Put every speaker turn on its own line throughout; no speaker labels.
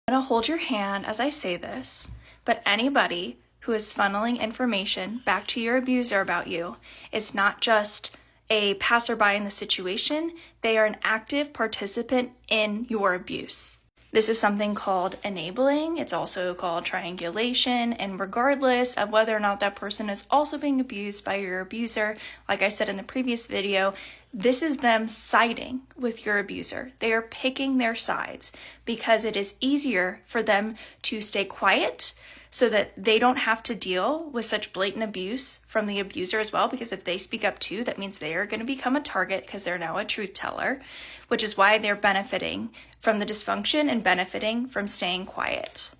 I'm gonna hold your hand as I say this, but anybody who is funneling information back to your abuser about you is not just a passerby in the situation, they are an active participant in your abuse. This is something called enabling. It's also called triangulation. And regardless of whether or not that person is also being abused by your abuser, like I said in the previous video, this is them siding with your abuser. They are picking their sides because it is easier for them to stay quiet so that they don't have to deal with such blatant abuse from the abuser as well, because if they speak up too, that means they are going to become a target because they're now a truth teller, which is why they're benefiting from the dysfunction and benefiting from staying quiet.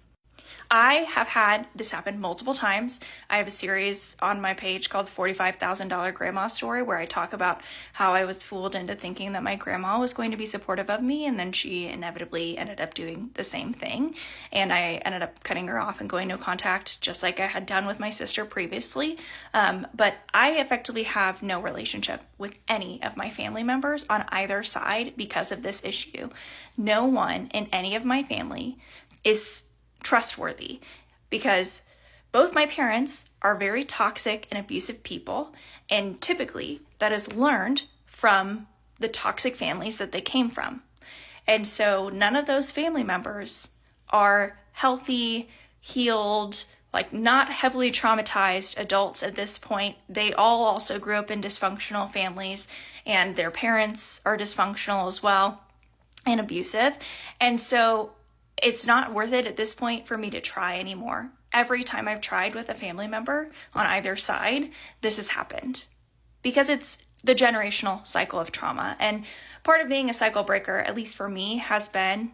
I have had this happen multiple times. I have a series on my page called $45,000 Grandma Story where I talk about how I was fooled into thinking that my grandma was going to be supportive of me, and then she inevitably ended up doing the same thing. And I ended up cutting her off and going no contact, just like I had done with my sister previously. But I effectively have no relationship with any of my family members on either side because of this issue. No one in any of my family is trustworthy because both my parents are very toxic and abusive people, and typically that is learned from the toxic families that they came from. And so none of those family members are healthy, healed, like not heavily traumatized adults at this point. They all also grew up in dysfunctional families, and their parents are dysfunctional as well and abusive. And so it's not worth it at this point for me to try anymore. Every time I've tried with a family member on either side, this has happened because it's the generational cycle of trauma. And part of being a cycle breaker, at least for me, has been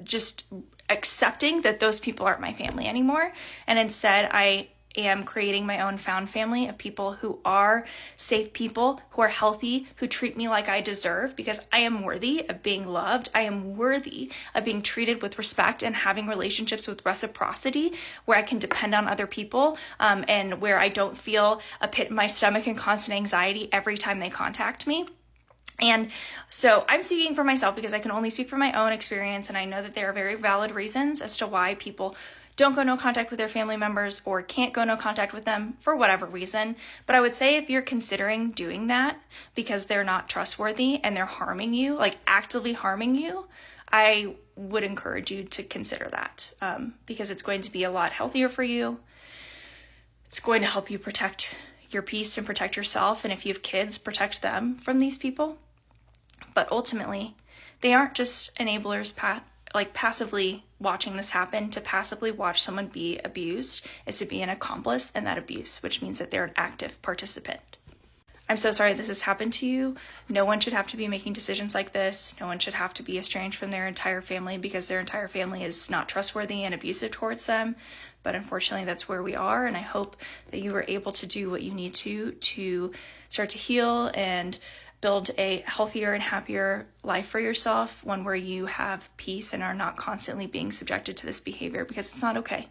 just accepting that those people aren't my family anymore. And instead, I am creating my own found family of people who are safe people, who are healthy, who treat me like I deserve, because I am worthy of being loved. I am worthy of being treated with respect and having relationships with reciprocity where I can depend on other people, and where I don't feel a pit in my stomach and constant anxiety every time they contact me. And so I'm speaking for myself because I can only speak from my own experience, and I know that there are very valid reasons as to why people don't go no contact with their family members or can't go no contact with them for whatever reason. But I would say if you're considering doing that because they're not trustworthy and they're harming you, like actively harming you, I would encourage you to consider that, because it's going to be a lot healthier for you. It's going to help you protect your peace and protect yourself. And if you have kids, protect them from these people. But ultimately, they aren't just enablers passively watching this happen. To passively watch someone be abused is to be an accomplice in that abuse, which means that they're an active participant. I'm so sorry this has happened to you. No one should have to be making decisions like this. No one should have to be estranged from their entire family because their entire family is not trustworthy and abusive towards them. But unfortunately, that's where we are. And I hope that you were able to do what you need to start to heal and build a healthier and happier life for yourself, one where you have peace and are not constantly being subjected to this behavior, because it's not okay.